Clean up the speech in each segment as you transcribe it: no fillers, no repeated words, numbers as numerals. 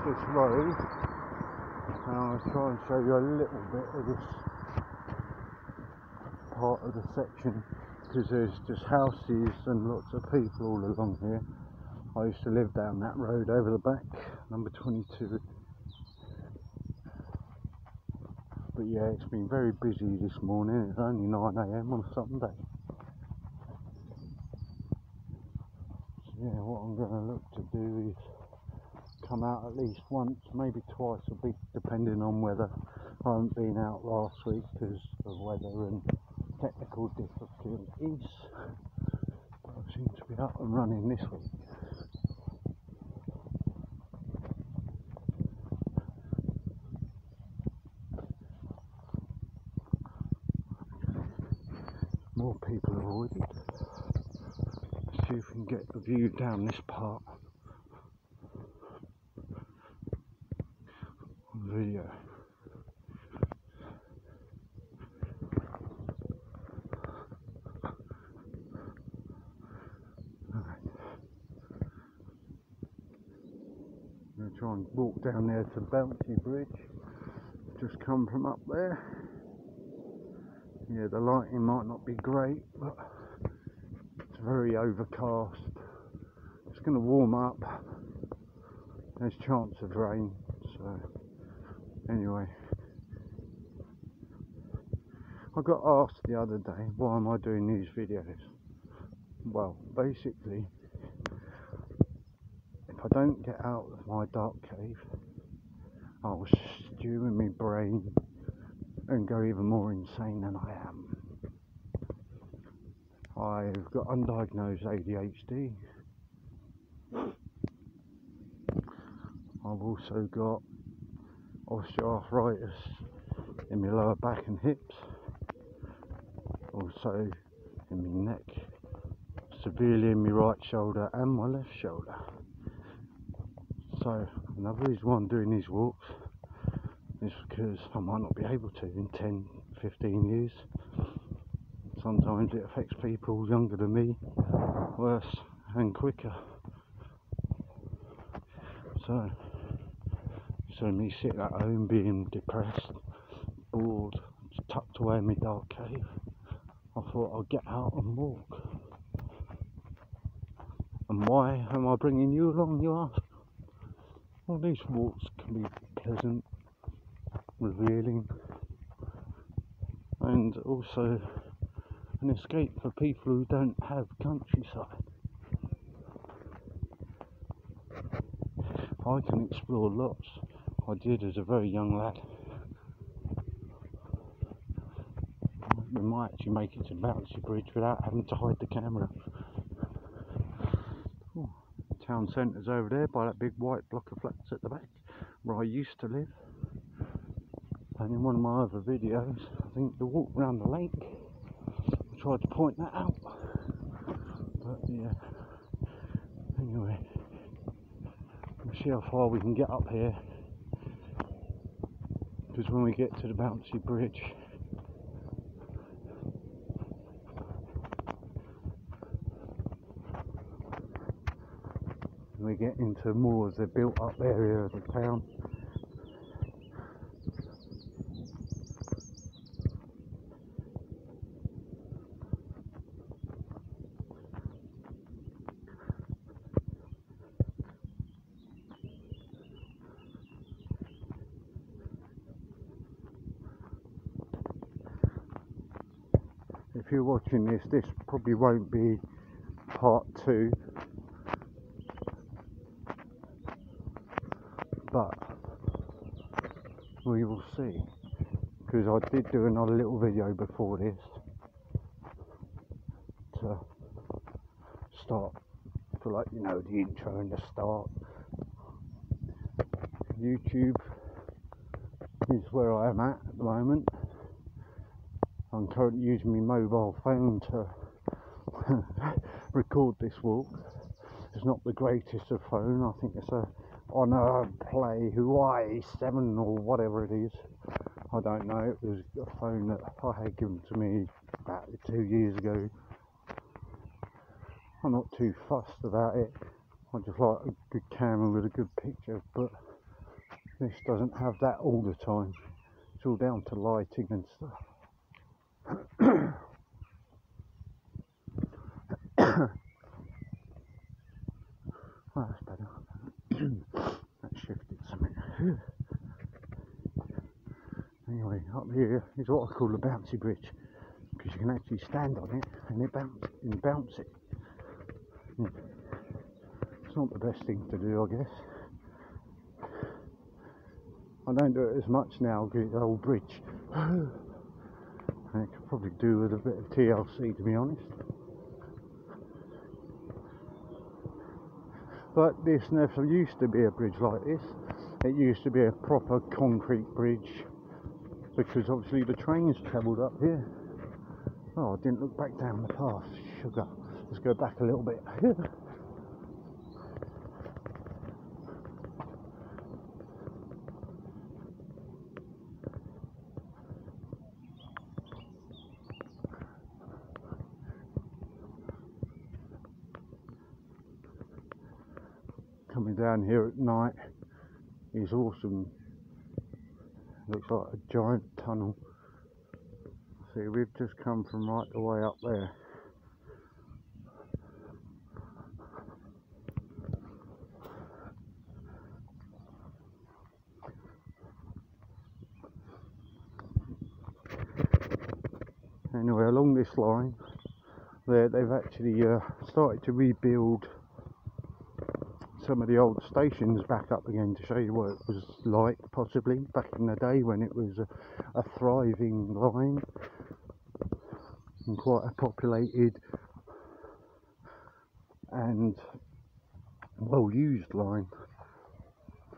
this road, and I'll try and show you a little bit of this part of the section, because there's just houses and lots of people all along here. I used to live down that road over the back, number 22. But yeah, it's been very busy this morning. It's only 9 AM on a Sunday. So yeah, what I'm going to look to do is come out at least once, maybe twice a week, depending on weather. I haven't been out last week because of weather and technical difficulties, but I seem to be up and running this week. More people avoided. Let's see if we can get the view down this part on the video. I'm going to try and walk down there to the Bouncy Bridge. Just come from up there. Yeah, the lighting might not be great, but it's very overcast. It's going to warm up. There's chance of rain, so anyway. I got asked the other day, why am I doing these videos? Well, basically, if I don't get out of my dark cave, I'll stew in my brain and go even more insane than I am. I've got undiagnosed ADHD. I've also got osteoarthritis in my lower back and hips, also in my neck, severely in my right shoulder and my left shoulder. So another reason why I'm doing these walks is because I might not be able to in 10-15 years. Sometimes it affects people younger than me worse and quicker. So me sitting at home being depressed, bored, tucked away in my dark cave, I thought I'd get out and walk. And why am I bringing you along, you ask? Well, these walks can be pleasant, revealing, and also an escape for people who don't have countryside. I can explore lots. I did as a very young lad. We might actually make it to Bouncy Bridge without having to hide the camera. Ooh, town centre's over there by that big white block of flats at the back, where I used to live. And in one of my other videos, I think the walk around the lake, I tried to point that out. But yeah, anyway, we'll see how far we can get up here, because when we get to the Bouncy Bridge, we get into more of the built up area of the town. If you're watching this, this probably won't be part 2, but we will see, because I did do another little video before this to start, for like, you know, the intro and the start. YouTube is where I am at the moment. I'm currently using my mobile phone to record this walk. It's not the greatest of phone. I think it's a Honor Play Hawaii 7 or whatever it is. I don't know. It was a phone that I had given to me about 2 years ago. I'm not too fussed about it. I just like a good camera with a good picture, but This doesn't have that all the time. It's all down to lighting and stuff. Oh, that's better. That shifted something. Anyway, up here is what I call a bouncy bridge, because you can actually stand on it and bounce it. Yeah. It's not the best thing to do, I guess. I don't do it as much now, the old bridge. And it could probably do with a bit of TLC, to be honest. But this never used to be a bridge like this. It used to be a proper concrete bridge, because obviously the trains travelled up here. Oh, I didn't look back down the path. Sugar. Let's go back a little bit. Coming down here at night is awesome. Looks like a giant tunnel. See, we've just come from right the way up there. Anyway, along this line there, they've actually started to rebuild some of the old stations back up again, to show you what it was like possibly back in the day when it was a thriving line and quite a populated and well used line,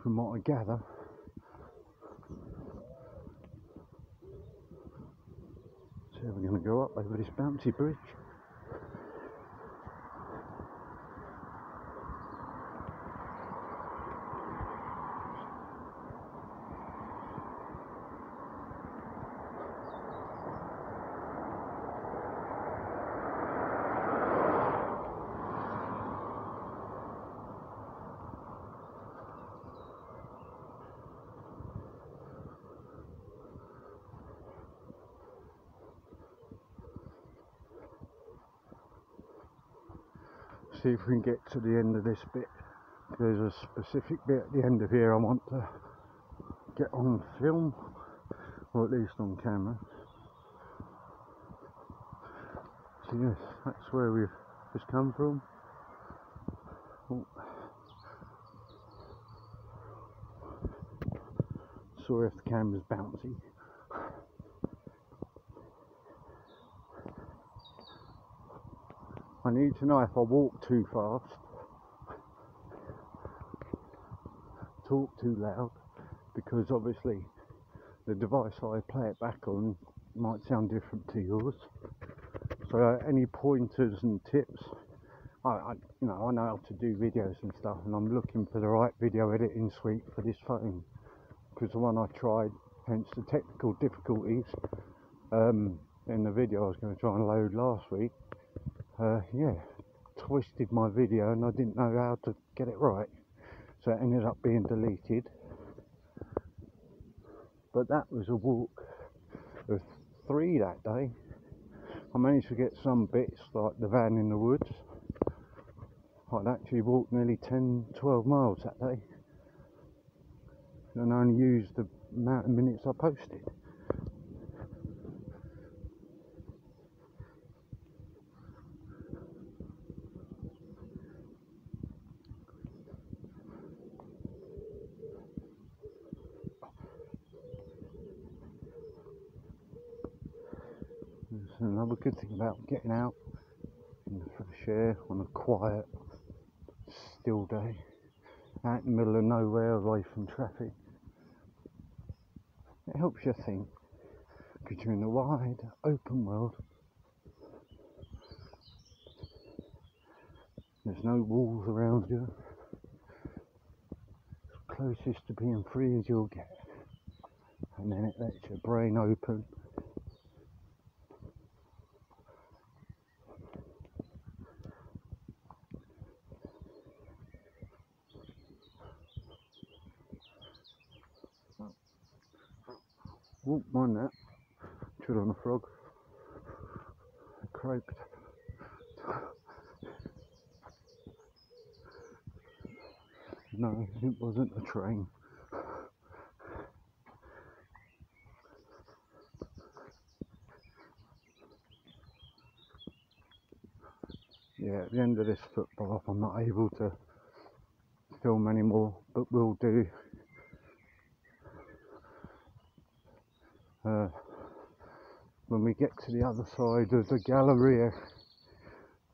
from what I gather. So we're going to go up over this bouncy bridge. See if we can get to the end of this bit. There's a specific bit at the end of here I want to get on film, or at least on camera. So yes, that's where we've just come from. Oh. Sorry if the camera's bouncy. I need to know if I walk too fast, talk too loud, because obviously the device I play it back on might sound different to yours. So any pointers and tips, I know how to do videos and stuff, and I'm looking for the right video editing suite for this phone, because the one I tried, hence the technical difficulties in the video I was going to try and load last week, yeah, twisted my video and I didn't know how to get it right, so it ended up being deleted. But that was a walk of 3 that day. I managed to get some bits like the van in the woods. I'd actually walked nearly 10-12 miles that day and only used the amount of minutes I posted. Another good thing about getting out in the fresh air on a quiet, still day, out in the middle of nowhere, away from traffic. It helps you think, because you're in a wide, open world. There's no walls around you. It's closest to being free as you'll get. And then it lets your brain open. Oh, mind that. Chewed on a frog. It croaked. No, it wasn't a train. Yeah, at the end of this footpath I'm not able to film anymore, but will do when we get to the other side of the Galleria,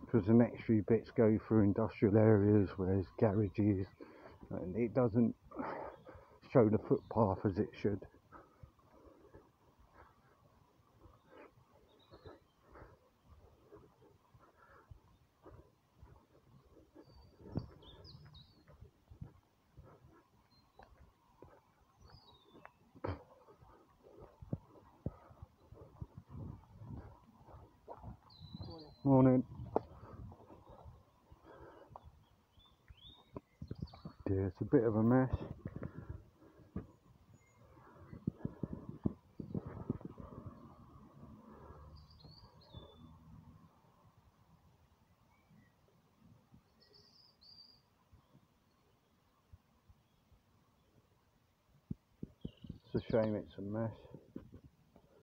because the next few bits go through industrial areas where there's garages and it doesn't show the footpath as it should. Morning. Yeah, it's a bit of a mess. It's a shame it's a mess.